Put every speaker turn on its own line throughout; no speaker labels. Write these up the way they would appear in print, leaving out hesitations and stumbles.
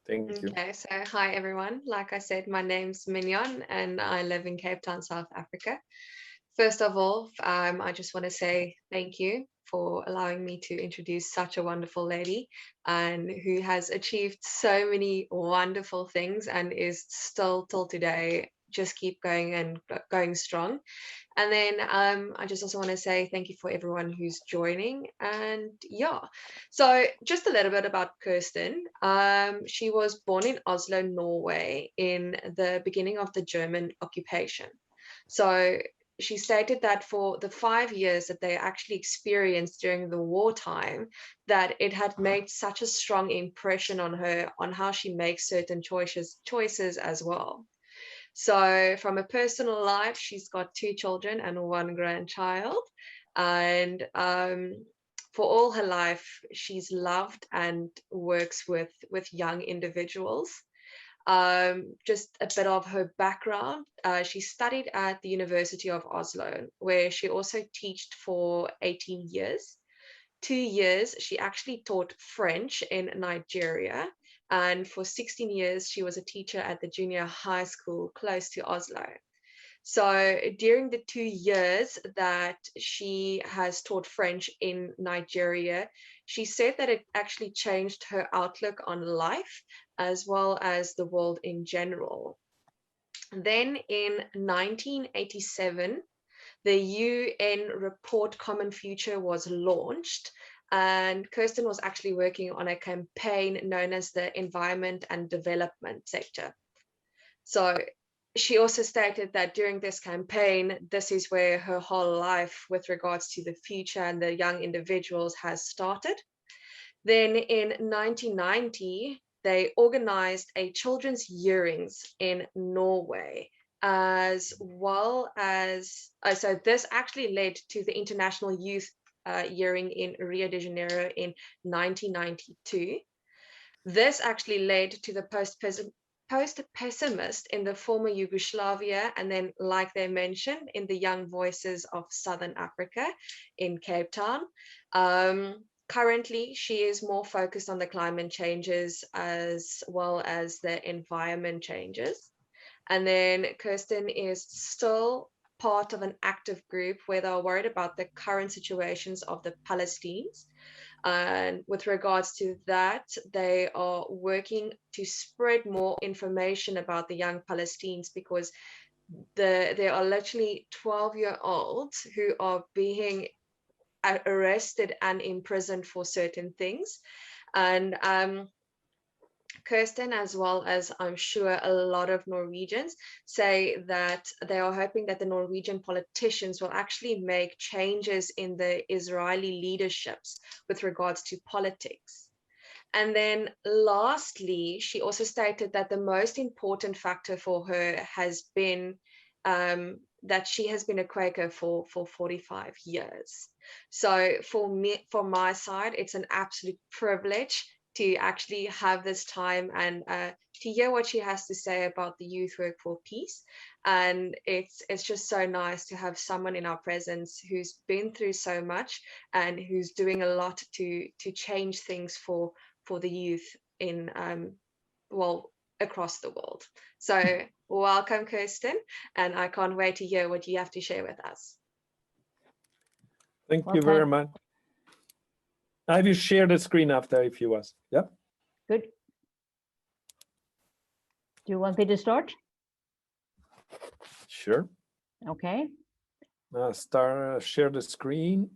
Thank you.
Okay, so hi everyone. Like I said, my name's Mignon and I live in Cape Town, South Africa. First of all, I just want to say thank you for allowing me to introduce such a wonderful lady and who has achieved so many wonderful things and is still till today just keep going and going strong. And then I just also want to say thank you for everyone who's joining. And yeah, so just a little bit about Kirsten. She was born in Oslo, Norway, in the beginning of the German occupation. So she stated that for the 5 years that they actually experienced during the wartime, that it had made such a strong impression on her on how she makes certain choices as well. So, from a personal life, she's got two children and one grandchild. And for all her life, she's loved and works with young individuals. Just a bit of her background. She studied at the University of Oslo, where she also taught for 18 years. 2 years, she actually taught French in Nigeria. And for 16 years, she was a teacher at the junior high school close to Oslo. So during the 2 years that she has taught French in Nigeria, she said that it actually changed her outlook on life as well as the world in general. Then in 1987, the UN report Common Future was launched, and Kirsten was actually working on a campaign known as the Environment and Development Sector. So she also stated that during this campaign, this is where her whole life with regards to the future and the young individuals has started. Then in 1990, they organized a children's hearings in Norway, as well as, so this actually led to the International Youth Hearing in Rio de Janeiro in 1992. This actually led to the post-pessimist in the former Yugoslavia, and then, like they mentioned, in the Young Voices of Southern Africa in Cape Town. Currently, she is more focused on the climate changes as well as the environment changes. And then Kirsten is still part of an active group where they're worried about the current situations of the Palestinians. And with regards to that, they are working to spread more information about the young Palestinians because there are literally 12-year-olds who are being arrested and imprisoned for certain things. And Kirsten, as well as I'm sure a lot of Norwegians, say that they are hoping that the Norwegian politicians will actually make changes in the Israeli leaderships with regards to politics. And then lastly, she also stated that the most important factor for her has been that she has been a Quaker for 45 years. So for me, from my side, it's an absolute privilege to actually have this time and to hear what she has to say about the Youth Work for Peace. And it's just so nice to have someone in our presence who's been through so much and who's doing a lot to change things for the youth in well, across the world. So welcome, Kirsten, and I can't wait to hear what you have to share with us.
Thank you very much. I will share the screen after if you want. Yeah.
Good. Do you want me to start?
Sure.
Okay.
Share the screen.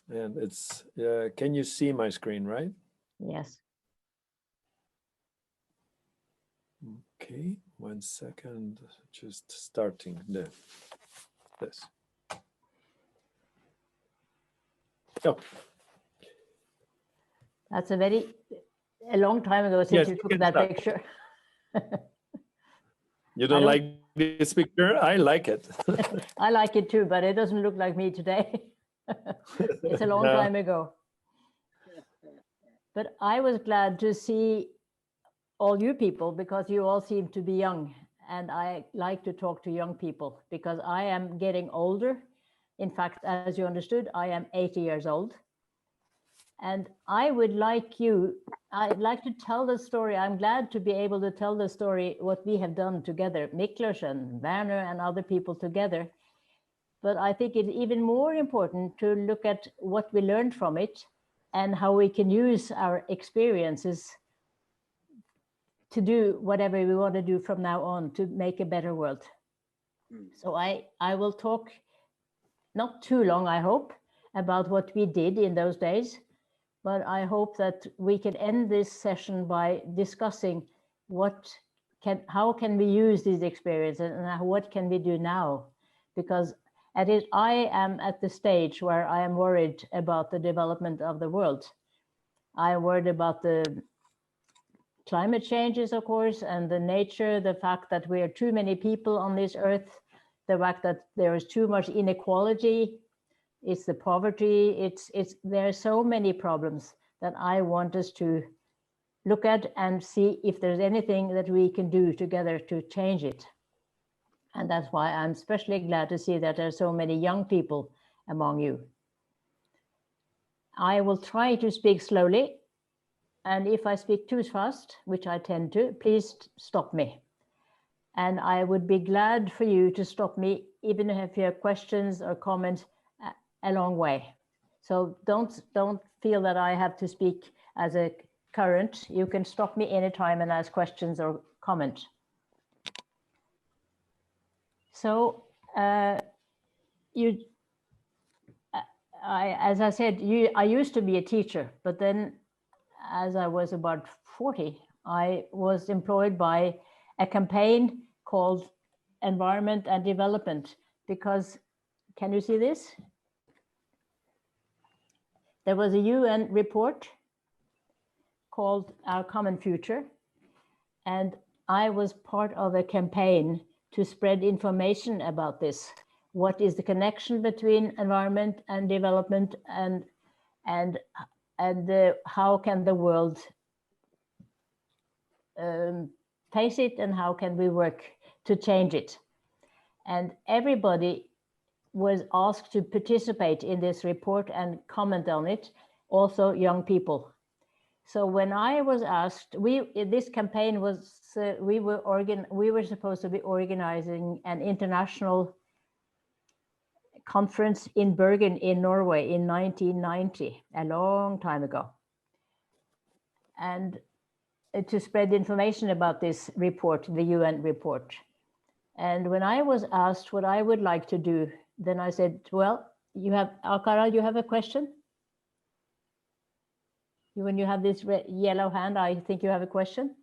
And it's, can you see my screen, right?
Yes.
Okay, 1 second, just starting this. Oh.
That's a long time ago since you took that picture.
You don't like this picture? I like it.
I like it too, but it doesn't look like me today. It's a long time ago. But I was glad to see all you people because you all seem to be young. And I like to talk to young people because I am getting older In fact, as you understood, I am 80 years old. And I'd like to tell the story. I'm glad to be able to tell the story, what we have done together, Miklos and Werner and other people together. But I think it's even more important to look at what we learned from it and how we can use our experiences to do whatever we want to do from now on to make a better world. So I will talk, not too long, I hope, about what we did in those days, but I hope that we can end this session by discussing how can we use these experiences and what can we do now? Because I am at the stage where I am worried about the development of the world. I am worried about the climate changes, of course, and the nature, the fact that we are too many people on this earth, the fact that there is too much inequality, it's the poverty, there are so many problems that I want us to look at and see if there's anything that we can do together to change it. And that's why I'm especially glad to see that there are so many young people among you. I will try to speak slowly. And if I speak too fast, which I tend to, please stop me. And I would be glad for you to stop me, even if you have questions or comments a long way. So don't feel that I have to speak as a current. You can stop me anytime and ask questions or comment. So as I said, I used to be a teacher, but then as I was about 40, I was employed by a campaign called Environment and Development, because, can you see this? There was a UN report called Our Common Future, and I was part of a campaign to spread information about this. What is the connection between environment and development, and how can the world face it, and how can we work to change it? And everybody was asked to participate in this report and comment on it, also young people. So when I was asked, this campaign was, we were supposed to be organizing an international conference in Bergen in Norway in 1990, a long time ago. And to spread information about this report, the UN report. And when I was asked what I would like to do, then I said, well, Akara, you have a question? When you have this yellow hand, I think you have a question?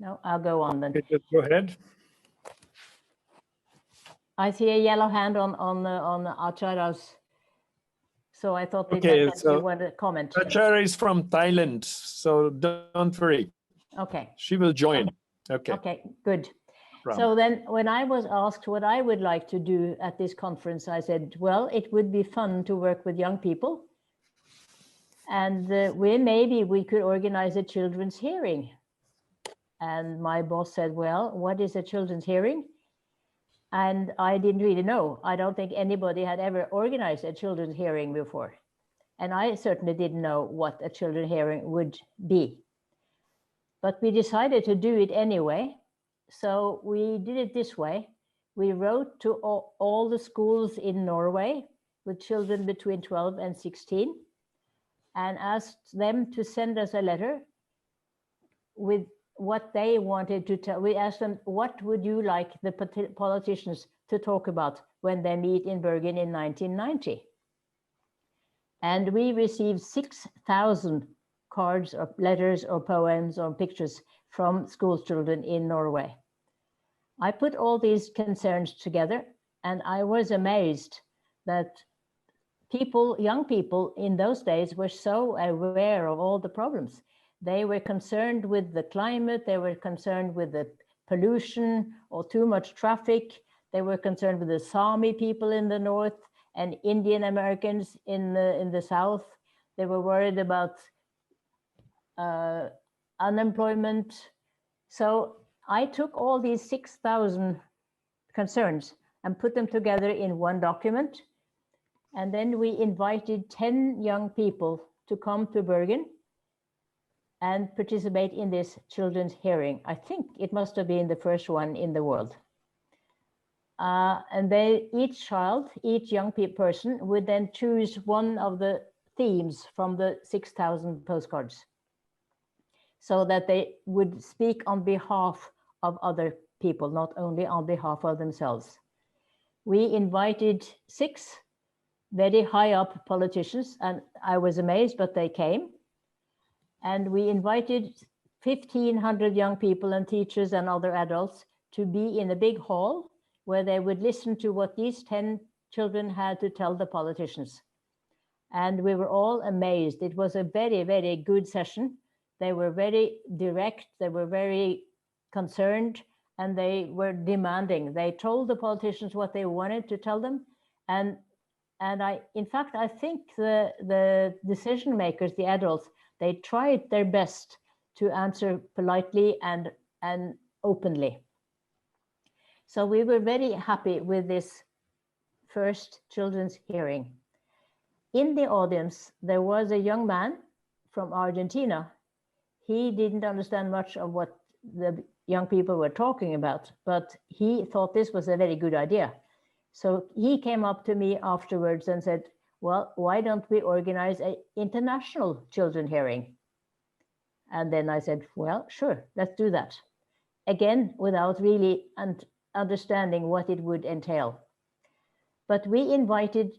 No, I'll go on then.
Okay, just go ahead.
I see a yellow hand on Acara's. So I thought that you want to comment.
Achara is from Thailand, so don't worry.
Okay.
She will join. Okay.
Okay, good. So then when I was asked what I would like to do at this conference, I said, well, it would be fun to work with young people. And maybe we could organize a children's hearing. And my boss said, well, what is a children's hearing? And I didn't really know. I don't think anybody had ever organized a children's hearing before. And I certainly didn't know what a children's hearing would be. But we decided to do it anyway. So we did it this way. We wrote to all the schools in Norway with children between 12 and 16 and asked them to send us a letter with what they wanted to tell. We asked them, what would you like the politicians to talk about when they meet in Bergen in 1990? And we received 6,000 cards or letters or poems or pictures from school children in Norway. I put all these concerns together, and I was amazed that young people in those days were so aware of all the problems. They were concerned with the climate, they were concerned with the pollution or too much traffic, they were concerned with the Sami people in the north and Indian Americans in the south. They were worried about unemployment. So I took all these 6,000 concerns and put them together in one document. And then we invited 10 young people to come to Bergen and participate in this children's hearing. I think it must have been the first one in the world. And each child, each young person would then choose one of the themes from the 6,000 postcards, so that they would speak on behalf of other people, not only on behalf of themselves. We invited 6 very high up politicians, and I was amazed, but they came. And we invited 1,500 young people and teachers and other adults to be in a big hall where they would listen to what these 10 children had to tell the politicians. And we were all amazed. It was a very, very good session. They were very direct, they were very concerned, and they were demanding. They told the politicians what they wanted to tell them. And in fact, I think the decision makers, the adults, they tried their best to answer politely and openly. So we were very happy with this first children's hearing. In the audience, there was a young man from Argentina. He didn't understand much of what the young people were talking about, but he thought this was a very good idea. So he came up to me afterwards and said, well, why don't we organize an international children hearing? And then I said, well, sure, let's do that. Again, without really understanding what it would entail. But we invited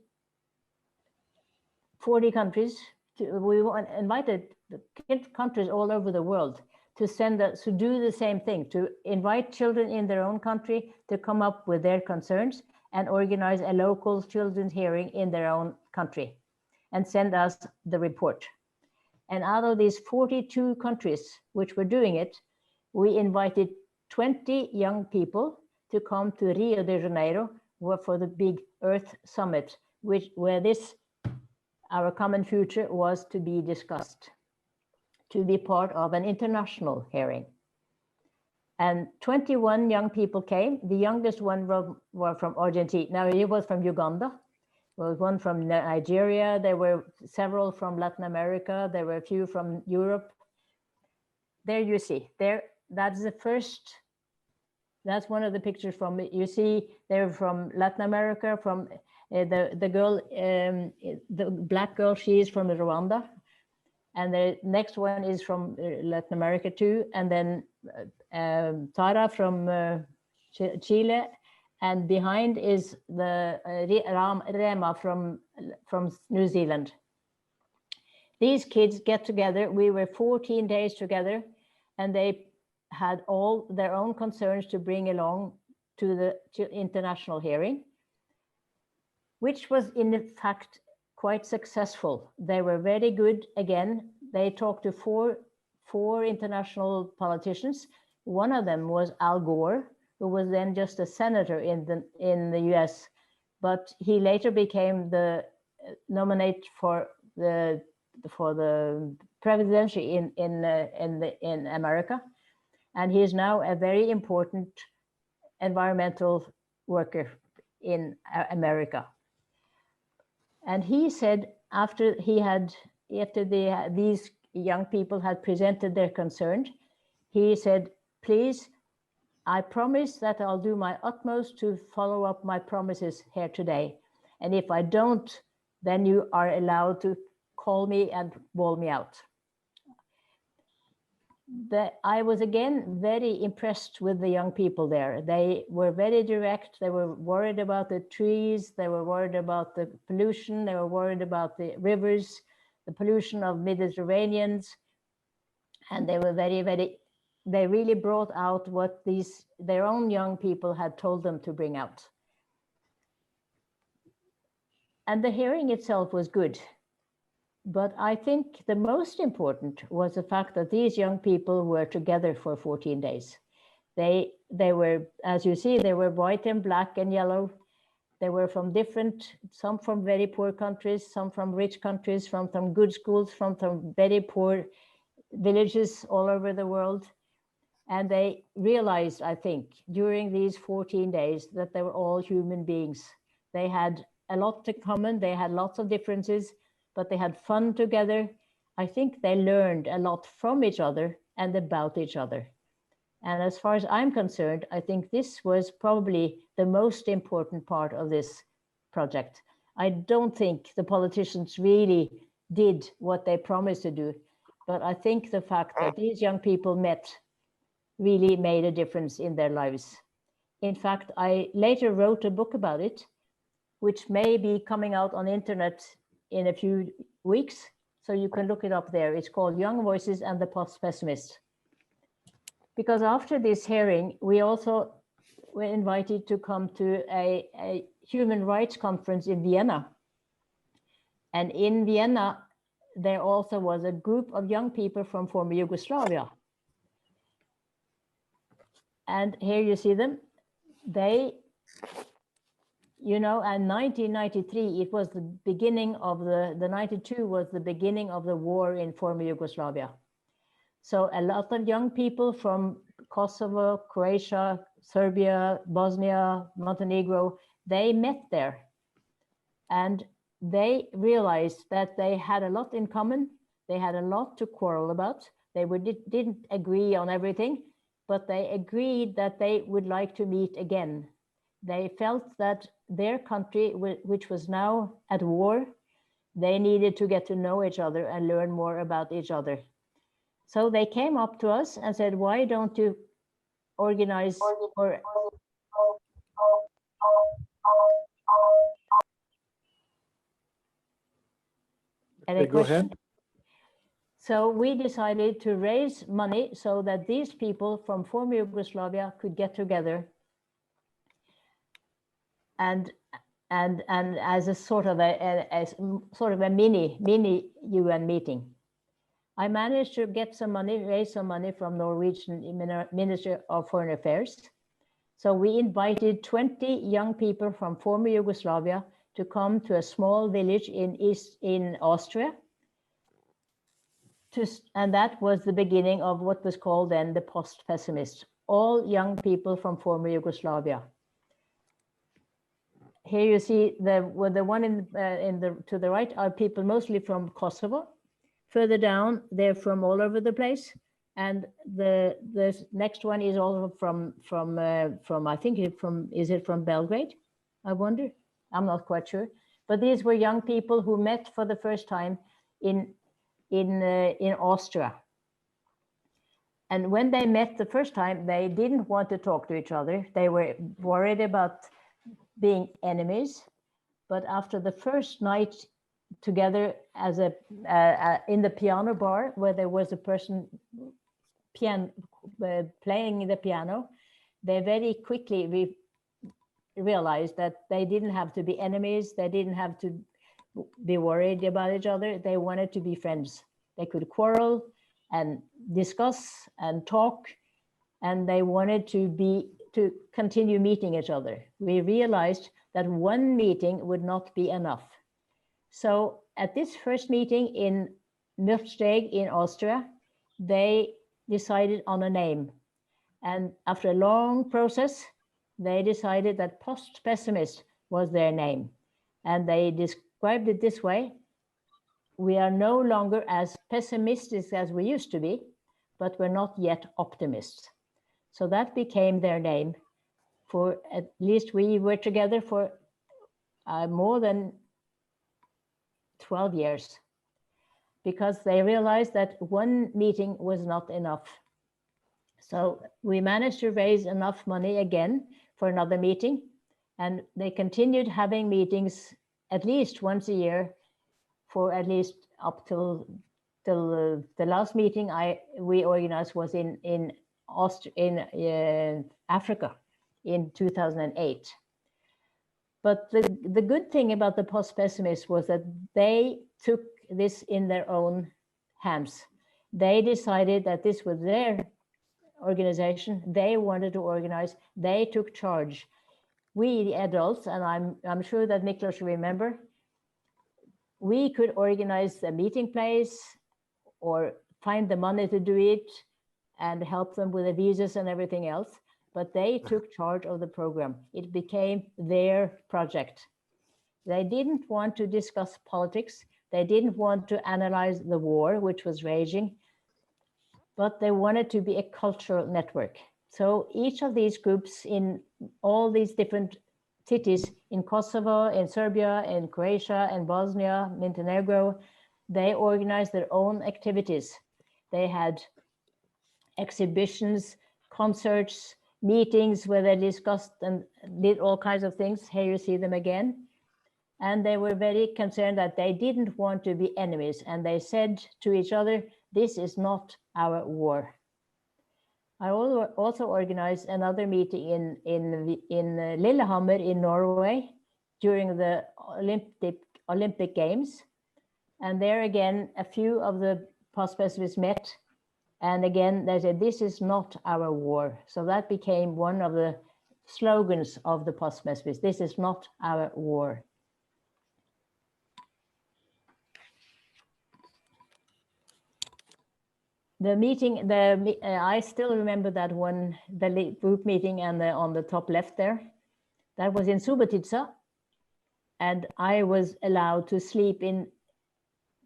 40 countries. We invited countries all over the world to to do the same thing, to invite children in their own country to come up with their concerns and organize a local children's hearing in their own country and send us the report. And out of these 42 countries which were doing it, we invited 20 young people to come to Rio de Janeiro for the big Earth Summit, where our common future was to be discussed, to be part of an international hearing. And 21 young people came. The youngest one were from Argentina. Now, he was from Uganda. There was one from Nigeria. There were several from Latin America. There were a few from Europe. There you see, that's the first, that's one of the pictures from, you see, they're from Latin America, from the girl, the black girl, she is from Rwanda. And the next one is from Latin America too. And then Tara from Chile. And behind is the Rema from New Zealand. These kids get together. We were 14 days together, and they had all their own concerns to bring along to the international hearing, which was in fact quite successful. They were very good. Again, they talked to four international politicians. One of them was Al Gore, who was then just a senator in the US, but he later became the nominate for the presidency in America, and he is now a very important environmental worker in America. And he said after these young people had presented their concerns, he said, please, I promise that I'll do my utmost to follow up my promises here today. And if I don't, then you are allowed to call me and bawl me out. I was again very impressed with the young people there. They were very direct. They were worried about the trees. They were worried about the pollution. They were worried about the rivers, the pollution of Mediterraneans. And they were they really brought out what their own young people had told them to bring out. And the hearing itself was good. But I think the most important was the fact that these young people were together for 14 days. They were, as you see, they were white and black and yellow. They were from some from very poor countries, some from rich countries, from good schools, from very poor villages all over the world. And they realized, I think, during these 14 days that they were all human beings. They had a lot in common, they had lots of differences, but they had fun together. I think they learned a lot from each other and about each other. And as far as I'm concerned, I think this was probably the most important part of this project. I don't think the politicians really did what they promised to do, but I think the fact that these young people met really made a difference in their lives. In fact, I later wrote a book about it, which may be coming out on internet in a few weeks. So you can look it up there. It's called Young Voices and the PostPessimists. Because after this hearing, we also were invited to come to a human rights conference in Vienna. And in Vienna, there also was a group of young people from former Yugoslavia. And here you see them. They, and 1993, it was the beginning of the 92 was the beginning of the war in former Yugoslavia. So a lot of young people from Kosovo, Croatia, Serbia, Bosnia, Montenegro, they met there. And they realized that they had a lot in common. They had a lot to quarrel about. They didn't agree on everything, but they agreed that they would like to meet again. They felt that their country, which was now at war, they needed to get to know each other and learn more about each other. So they came up to us and said, why don't you organize or
Okay, go ahead.
So we decided to raise money so that these people from former Yugoslavia could get together and as a sort of a mini UN meeting. I managed to get some money, raise some money from Norwegian Ministry of Foreign Affairs. So we invited 20 young people from former Yugoslavia to come to a small village in Austria. And that was the beginning of what was called then the PostPessimists, all young people from former Yugoslavia. Here you see the one to the right are people mostly from Kosovo. Further down, they're from all over the place. And the next one is also from I think is it from Belgrade? I wonder. I'm not quite sure. But these were young people who met for the first time in Austria. And when they met the first time, they didn't want to talk to each other. They were worried about being enemies. But after the first night together as in the piano bar, where there was a person playing the piano, they very quickly realized that they didn't have to be enemies. They didn't have to be worried about each other. They wanted to be friends. They could quarrel and discuss and talk, and they wanted to continue meeting each other. We realized that one meeting would not be enough. So at this first meeting in Mürsteg in Austria, they decided on a name. And after a long process, they decided that PostPessimist was their name. And they described it this way: we are no longer as pessimistic as we used to be, but we're not yet optimists. So that became their name. For at least we were together for more than 12 years, because they realized that one meeting was not enough. So we managed to raise enough money again for another meeting, and they continued having meetings at least once a year for at least up till the last meeting we organized was in Africa in 2008. But the good thing about the PostPessimists was that they took this in their own hands. They decided that this was their organization. They wanted to organize. They took charge. We, the adults, and I'm sure that Niklas should remember, we could organize a meeting place or find the money to do it and help them with the visas and everything else. But they took charge of the program. It became their project. They didn't want to discuss politics. They didn't want to analyze the war, which was raging, but they wanted to be a cultural network. So each of these groups in all these different cities in Kosovo, in Serbia, in Croatia, in Bosnia, Montenegro, they organized their own activities. They had exhibitions, concerts, meetings where they discussed and did all kinds of things. Here you see them again. And they were very concerned that they didn't want to be enemies. And they said to each other, this is not our war. I also organized another meeting in Lillehammer in Norway during the Olympic Games. And there again, a few of the post-pessimists met. And again, they said, this is not our war. So that became one of the slogans of the post-pessimists. This is not our war. The meeting, I still remember that one, the group meeting and on the top left there. That was in Subotica. And I was allowed to sleep in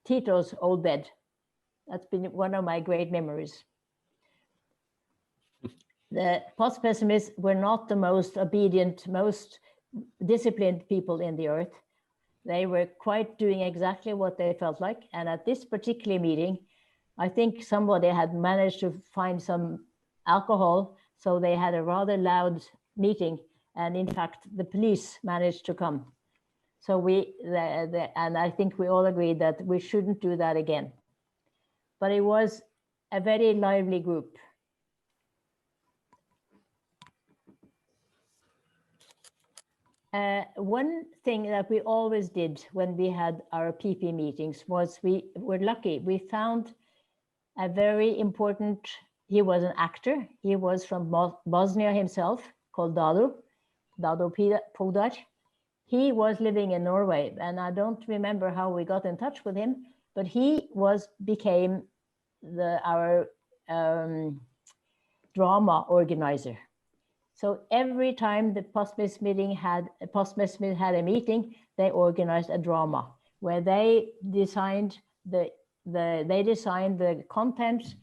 Tito's old bed. That's been one of my great memories. The post-pessimists were not the most obedient, most disciplined people in the earth. They were quite doing exactly what they felt like. And at this particular meeting, I think somebody had managed to find some alcohol, so they had a rather loud meeting. And in fact, the police managed to come. So and I think we all agreed that we shouldn't do that again. But it was a very lively group. One thing that we always did when we had our PP meetings was we were lucky. We found a very important, he was an actor. He was from Bosnia himself, called Dado Podar. He was living in Norway, and I don't remember how we got in touch with him, but he became our drama organizer. So every time the post-pessimist had a meeting, they organized a drama where they designed the content,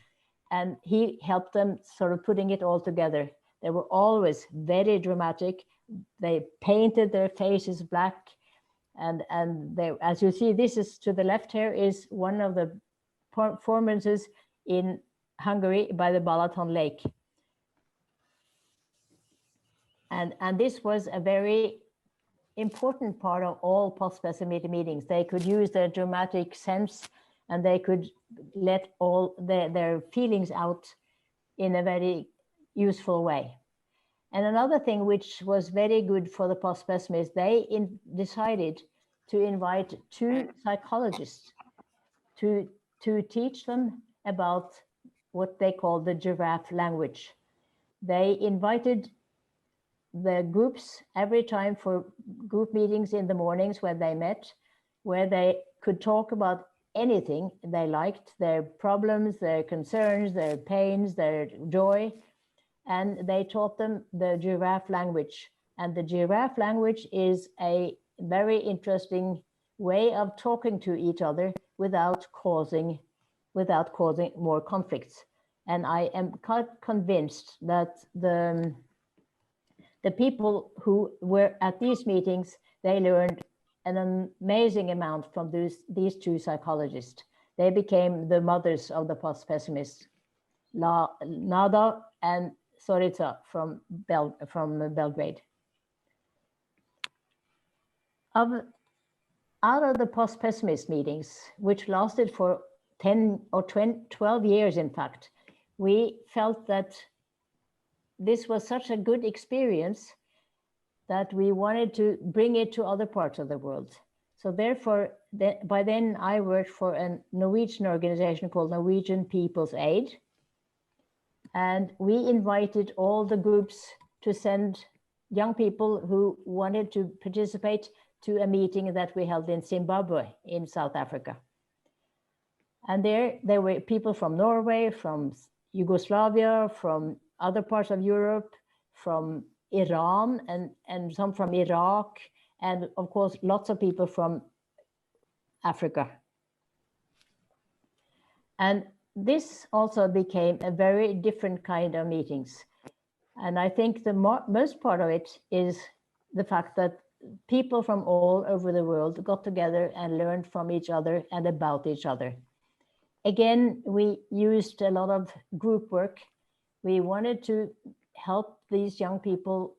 and he helped them sort of putting it all together. They were always very dramatic. They painted their faces black, and they, as you see, this is to the left here is one of the performances in Hungary by the Balaton Lake. And this was a very important part of all post-pessimist meetings. They could use their dramatic sense, and they could let all their feelings out in a very useful way. And another thing which was very good for the post-pessimists, they decided to invite 2 psychologists to teach them about what they call the giraffe language. They invited the groups every time for group meetings in the mornings when they met, where they could talk about anything they liked, their problems, their concerns, their pains, their joy, and they taught them the giraffe language. And the giraffe language is a very interesting way of talking to each other without causing more conflicts. And I am quite convinced that the people who were at these meetings, they learned an amazing amount from these 2 psychologists. They became the mothers of the post-pessimists, Nada and Zorica from Belgrade. Out of the post-pessimist meetings, which lasted for 10 or 12 years, in fact, we felt that this was such a good experience that we wanted to bring it to other parts of the world. So therefore, by then I worked for a Norwegian organization called Norwegian People's Aid. And we invited all the groups to send young people who wanted to participate to a meeting that we held in Zimbabwe in South Africa. And there were people from Norway, from Yugoslavia, from other parts of Europe, from Iran, and some from Iraq, and of course, lots of people from Africa. And this also became a very different kind of meetings. And I think the most part of it is the fact that people from all over the world got together and learned from each other and about each other. Again, we used a lot of group work. We wanted to help these young people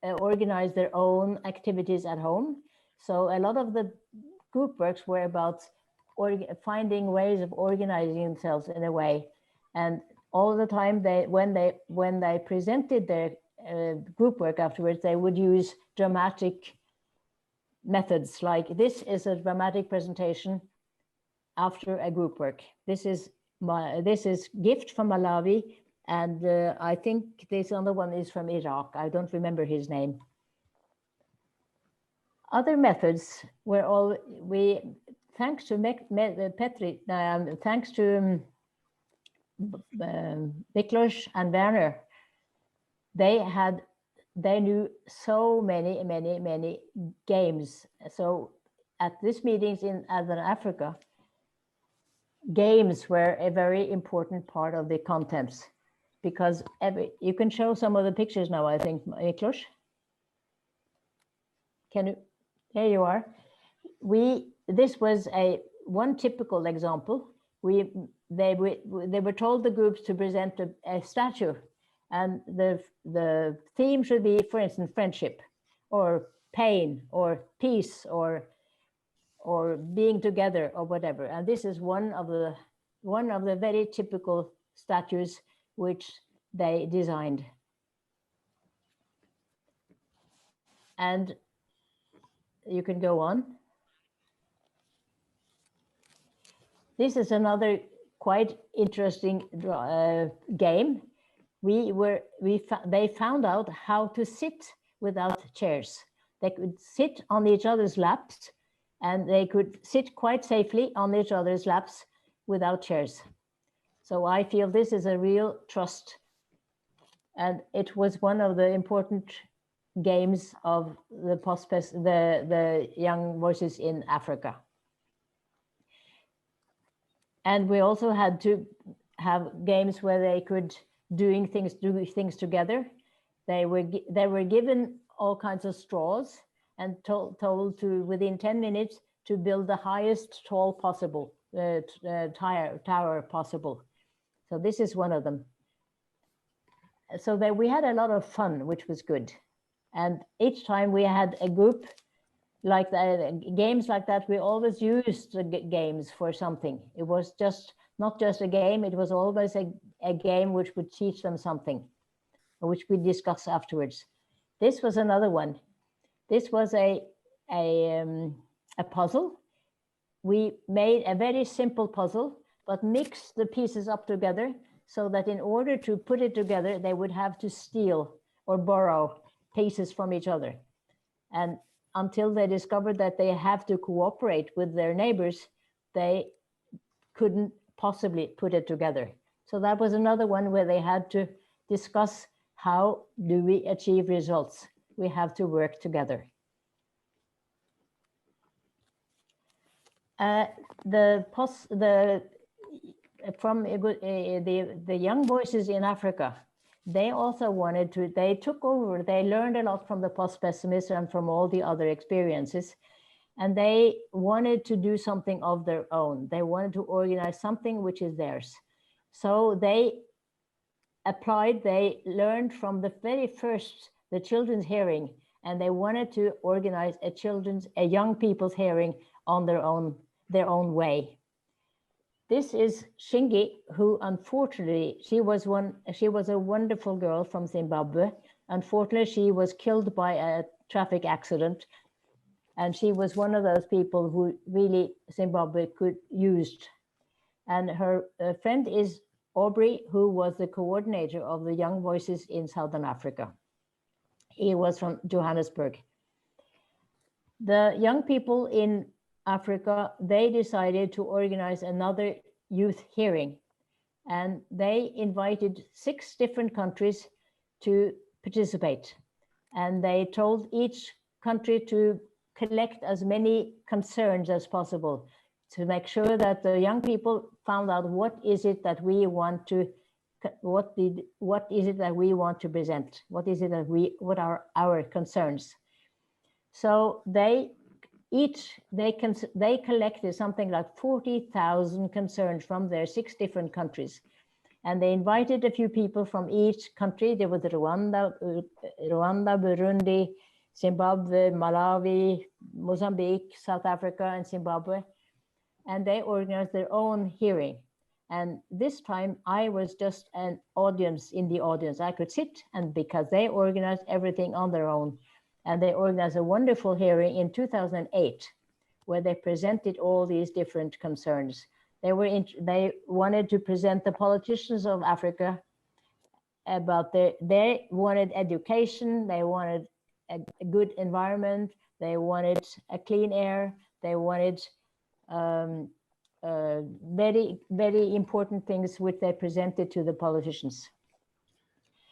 organize their own activities at home. So a lot of the group works were about finding ways of organizing themselves in a way. And all the time, when they presented their group work afterwards, they would use dramatic methods, like this is a dramatic presentation after a group work. This is Gift from Malawi, and I think this other one is from Iraq. I don't remember his name. Other methods were all thanks to Petri, thanks to Miklos and Werner. They knew so many games. So at these meetings in Southern Africa, games were a very important part of the contents, because you can show some of the pictures now, I think, Miklos. Can you? There you are. This was one typical example. They were told, the groups, to present a statue, and the theme should be, for instance, friendship, or pain, or peace, or being together, or whatever. And this is one of the very typical statues which they designed. And you can go on. This is another quite interesting game. They found out how to sit without chairs. They could sit on each other's laps, and they could sit quite safely on each other's laps without chairs. So I feel this is a real trust. And it was one of the important games of the Young Voices in Africa. And we also had to have games where they could do things together. They were given all kinds of straws and told to, within 10 minutes, to build the highest tower possible. So this is one of them. So that we had a lot of fun, which was good. And each time we had a group like that, games like that, we always used the games for something. It was not just a game, it was always a game which would teach them something, which we discuss afterwards. This was another one. This was a puzzle. We made a very simple puzzle, but mixed the pieces up together, so that in order to put it together, they would have to steal or borrow pieces from each other. And until they discovered that they have to cooperate with their neighbors, they couldn't possibly put it together. So that was another one where they had to discuss, how do we achieve results? We have to work together. The Young Voices in Africa, they also wanted to, they took over, they learned a lot from the PostPessimists and from all the other experiences, and they wanted to do something of their own. They wanted to organize something which is theirs. So they applied, they learned from the very first, the children's hearing, and they wanted to organize a young people's hearing on their own way. This is Shingie, who unfortunately, she was a wonderful girl from Zimbabwe. Unfortunately, she was killed by a traffic accident. And she was one of those people who really Zimbabwe could used. And her friend is Aubrey, who was the coordinator of the Young Voices in Southern Africa. He was from Johannesburg. The young people in Africa, they decided to organize another youth hearing. and they invited 6 different countries to participate. And they told each country to collect as many concerns as possible to make sure that the young people found out what is it that we want to, what is it that we want to present? What is it that what are our concerns? So they collected something like 40,000 concerns from their 6 different countries. And they invited a few people from each country. There was Rwanda, Burundi, Zimbabwe, Malawi, Mozambique, South Africa, and Zimbabwe. And they organized their own hearing. And this time I was just an audience in the audience. I could sit, and because they organized everything on their own. And they organized a wonderful hearing in 2008, where they presented all these different concerns. They wanted to present the politicians of Africa about they wanted education, they wanted a good environment, they wanted a clean air, they wanted very, very important things which they presented to the politicians.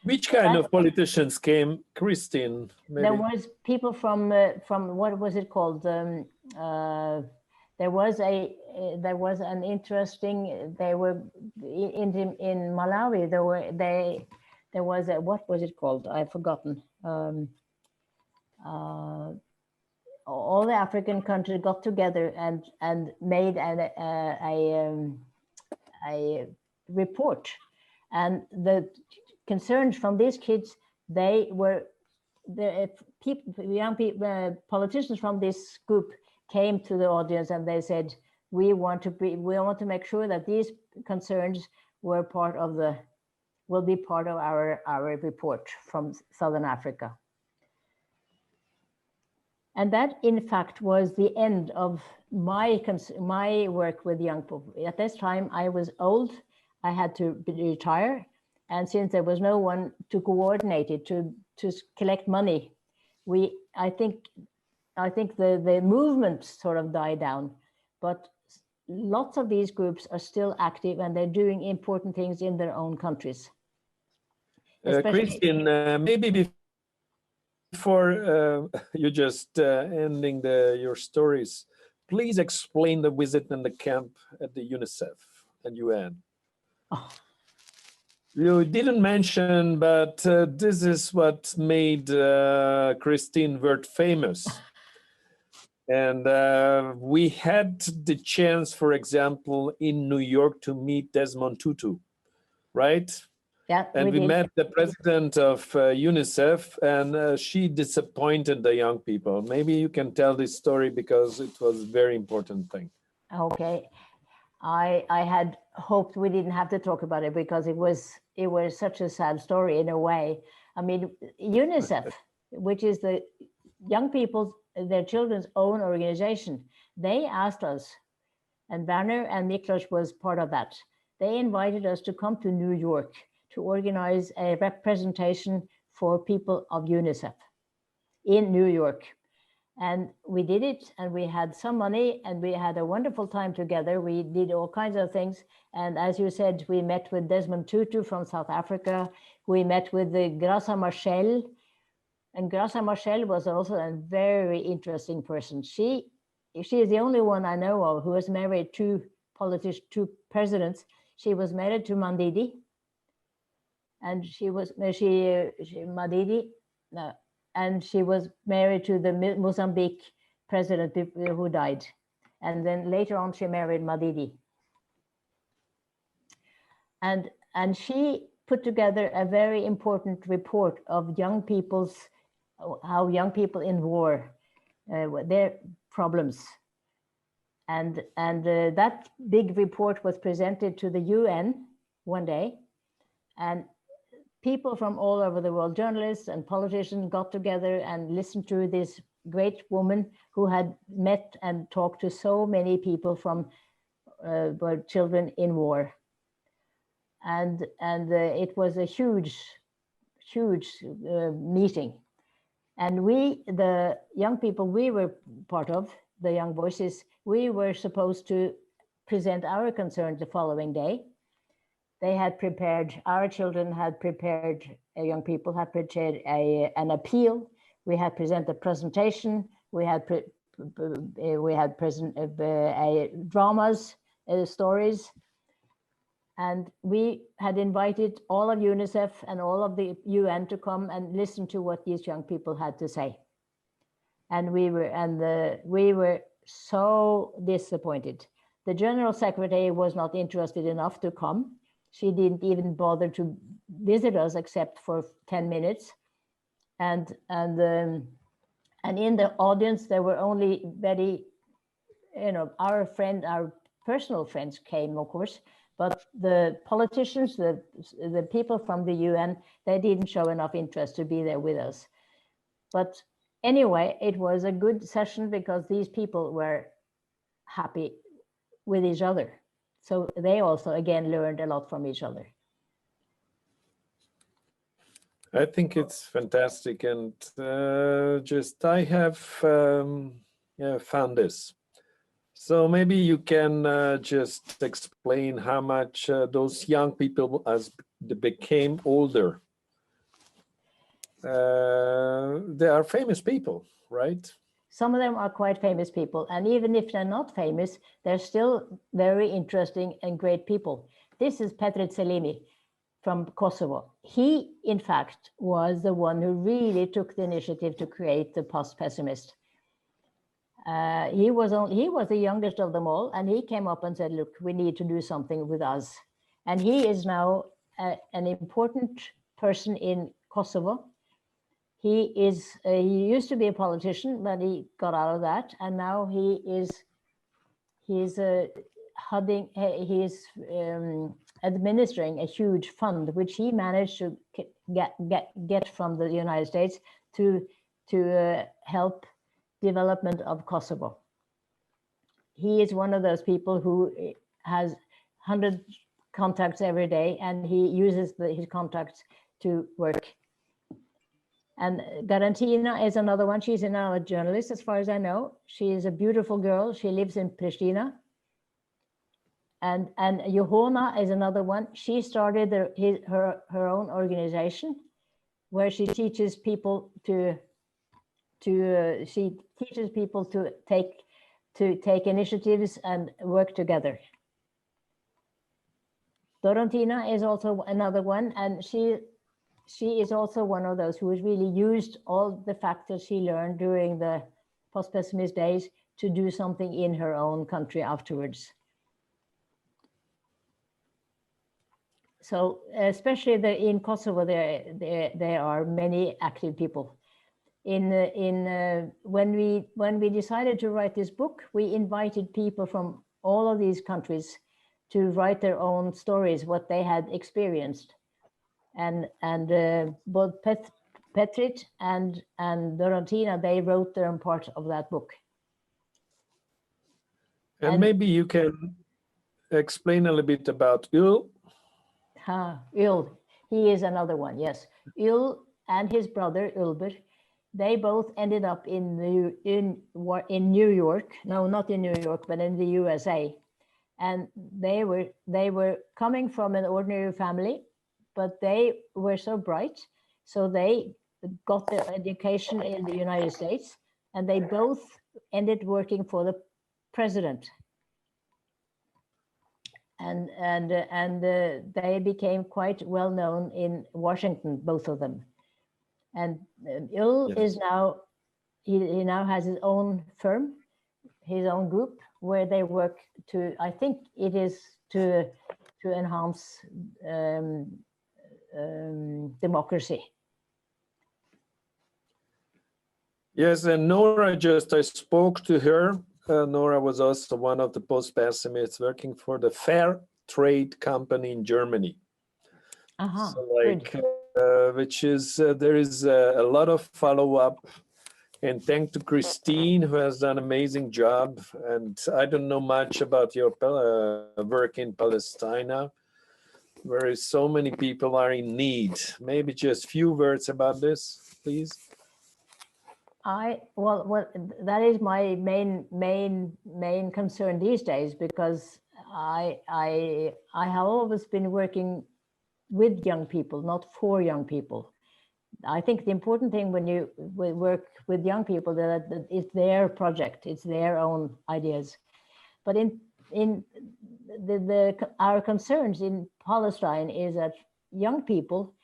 Which kind of politicians came, Kristin? Maybe?
There was people from what was it called? There was an interesting. They were in Malawi. There was a, what was it called? I've forgotten. All the African countries got together and made a report, and the concerns from these kids, they were the young people, politicians from this group came to the audience and they said, we want to make sure that these concerns will be part of our report from Southern Africa. And that, in fact, was the end of my work with young people. At this time, I was old. I had to retire. And since there was no one to coordinate it, to collect money, I think the movement sort of died down. But lots of these groups are still active, and they're doing important things in their own countries.
Kristin, maybe before you just ending your stories, please explain the visit and the camp at the UNICEF and UN.
Oh.
You didn't mention, but this is what made Kristin world famous. And we had the chance, for example, in New York to meet Desmond Tutu, right?
Yeah,
and we met the president of UNICEF, and she disappointed the young people. Maybe you can tell this story because it was a very important thing.
Okay. I had hoped we didn't have to talk about it because it was such a sad story in a way. I mean, UNICEF, which is the young people's, their children's own organization, they asked us, and Werner and Miklos was part of that. They invited us to come to New York to organize a representation for people of UNICEF in New York. And we did it, and we had some money, and we had a wonderful time together. We did all kinds of things. And as you said, we met with Desmond Tutu from South Africa. We met with the Graça Machel. And Graça Machel was also a very interesting person. She is the only one I know of who was married to presidents. She was married to Mandidi. And she was married to the Mozambique president who died. And then later on, she married Madidi. And she put together a very important report of young people's, how young people in war, their problems. And that big report was presented to the UN one day. And people from all over the world, journalists and politicians, got together and listened to this great woman who had met and talked to so many people from children in war. And it was a huge meeting. And we, the young people we were part of, the Young Voices, we were supposed to present our concerns the following day. they had prepared, our children had prepared, young people had prepared an appeal. We had presented a presentation. We had dramas, stories. And we had invited all of UNICEF and all of the UN to come and listen to what these young people had to say. And we were so disappointed. The General Secretary was not interested enough to come. She didn't even bother to visit us except for 10 minutes. And in the audience, there were only very, our personal friends came, of course, but the politicians, the people from the UN, they didn't show enough interest to be there with us. But anyway, it was a good session because these people were happy with each other. So they also, again, learned a lot from each other.
I think it's fantastic. And I have found this. So maybe you can just explain how much those young people, as they became older, they are famous people, right?
Some of them are quite famous people. And even if they're not famous, they're still very interesting and great people. This is Petrit Selimi from Kosovo. He, in fact, was the one who really took the initiative to create the PostPessimist. He was the youngest of them all, and he came up and said, look, we need to do something with us. And he is now an important person in Kosovo. He used to be a politician, but he got out of that, and now he's administering a huge fund, which he managed to get from the United States to help development of Kosovo. He is one of those people who has 100 contacts every day, and he uses his contacts to work. And Garantina is another one. She's now a journalist, as far as I know. She is a beautiful girl. She lives in Pristina. And Johanna is another one. She started her own organization where she teaches people to take initiatives and work together. Dorotina is also another one, and she is also one of those who has really used all the factors she learned during the post-pessimist days to do something in her own country afterwards. So especially in Kosovo, there are many active people. When we decided to write this book, we invited people from all of these countries to write their own stories, what they had experienced. And both Petrit and Dorotina, they wrote their own part of that book.
And maybe you can explain a little bit about Ül.
Ül, he is another one, yes. Ül and his brother, Ulber, they both ended up in New York. No, not in New York, but in the USA. And they were coming from an ordinary family, but they were so bright, so they got their education in the United States, and they both ended working for the president. And they became quite well known in Washington, both of them. And Ül is now, he now has his own firm, his own group, where they work to, I think it is to enhance democracy.
Yes, and Nora, I spoke to her. Nora was also one of the post-pessimists working for the Fair Trade Company in Germany. So which is, there is a lot of follow-up. And thanks to Kristin, who has done an amazing job. And I don't know much about your work in Palestine, where so many people are in need. Maybe just a few words about this, please.
Well, that is my main concern these days, because I have always been working with young people, not for young people. I think the important thing when you work with young people that it's their project, it's their own ideas. But in our concerns in Palestine is that young people,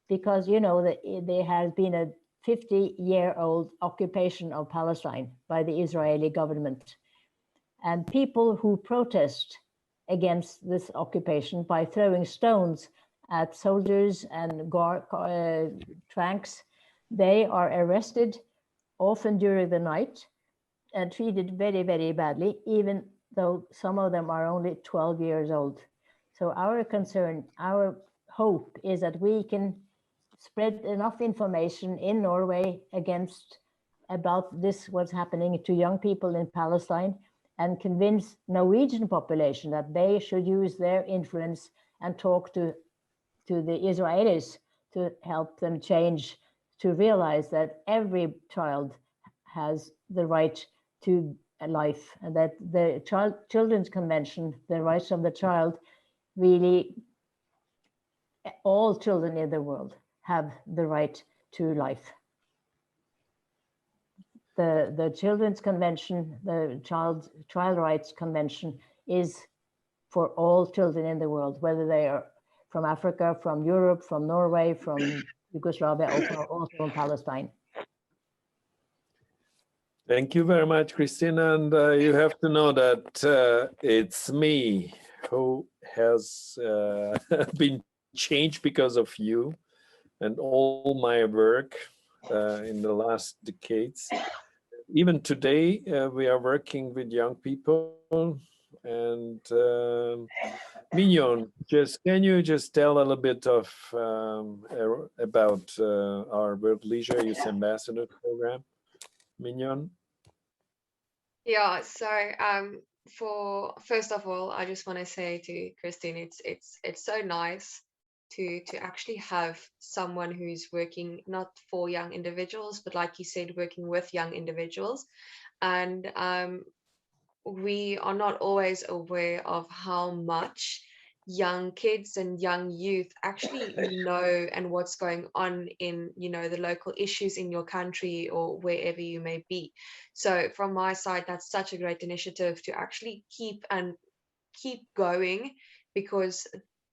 because you know that there has been a 50-year-old occupation of Palestine by the Israeli government, and people who protest against this occupation by throwing stones at soldiers and tanks, they are arrested often during the night and treated very, very badly, even though some of them are only 12 years old. So our concern, our hope is that we can spread enough information in Norway about this, what's happening to young people in Palestine, and convince Norwegian population that they should use their influence and talk to the Israelis to help them change, to realize that every child has the right to a life, and that the Children's Convention, the rights of the child, really, all children in the world have the right to life. The Children's Convention, the Child Rights Convention, is for all children in the world, whether they are from Africa, from Europe, from Norway, from Yugoslavia, or also from Palestine.
Thank you very much, Kristin. And you have to know that it's me who has been changed because of you and all my work in the last decades. Even today, we are working with young people. And Mignon, can you just tell a little bit of about our World Leisure Youth Ambassador program, Mignon?
Yeah, so for first of all, I just want to say to Kristin, it's so nice to actually have someone who's working not for young individuals, but like you said, working with young individuals. And we are not always aware of how much young kids and young youth actually know and what's going on in, you know, the local issues in your country or wherever you may be. So from my side, that's such a great initiative to actually keep going, because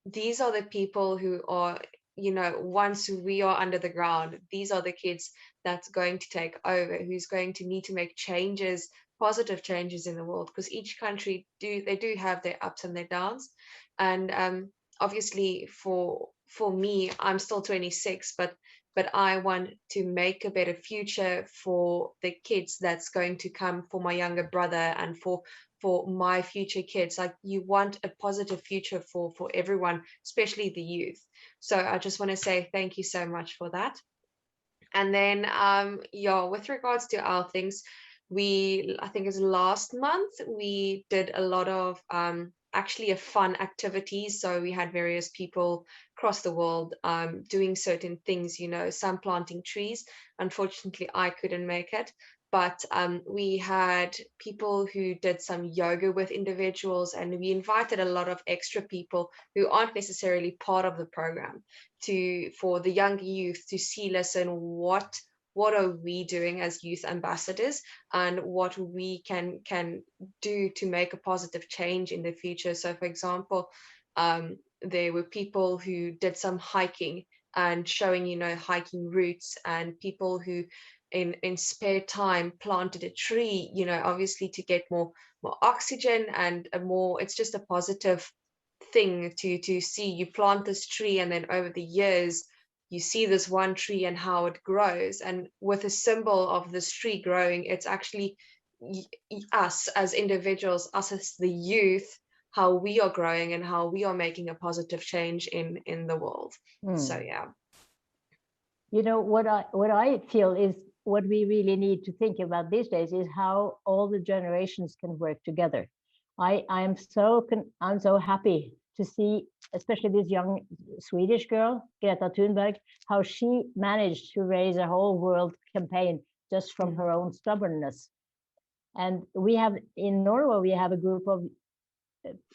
these are the people who are, you know, once we are under the ground, these are the kids that's going to take over, who's going to need to make changes, positive changes in the world, because each country do have their ups and their downs. And obviously for me, I'm still 26, but I want to make a better future for the kids that's going to come, for my younger brother, and for my future kids. Like, you want a positive future for everyone, especially the youth. So I just want to say thank you so much for that. And then with regards to our things, I think it's last month, we did a lot of actually a fun activities. So we had various people across the world doing certain things, you know, some planting trees. Unfortunately, I couldn't make it, but we had people who did some yoga with individuals, and we invited a lot of extra people who aren't necessarily part of the program for the young youth to see, listen, what are we doing as youth ambassadors, and what we can do to make a positive change in the future. So for example, there were people who did some hiking and showing, you know, hiking routes, and people who in spare time planted a tree, you know, obviously to get more oxygen and it's just a positive thing to see. You plant this tree, and then over the years you see this one tree and how it grows, and with a symbol of this tree growing, it's actually us as individuals, us as the youth, how we are growing and how we are making a positive change in the world. So yeah,
you know, what I feel is what we really need to think about these days is how all the generations can work together. I'm so happy to see, especially this young Swedish girl, Greta Thunberg, how she managed to raise a whole world campaign just from her own stubbornness. And we have in Norway, we have a group of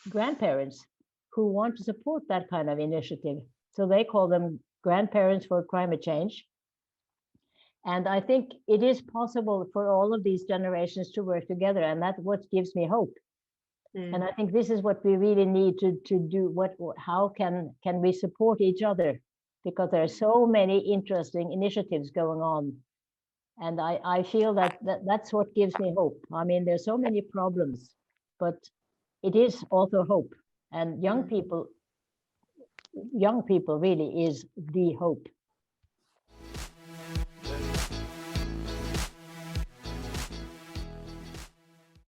grandparents who want to support that kind of initiative. So they call them Grandparents for Climate Change. And I think it is possible for all of these generations to work together, and that's what gives me hope. And I think this is what we really need to do. How can we support each other? Because there are so many interesting initiatives going on. And I feel that's what gives me hope. I mean, there's so many problems, but it is also hope. And young people really is the hope.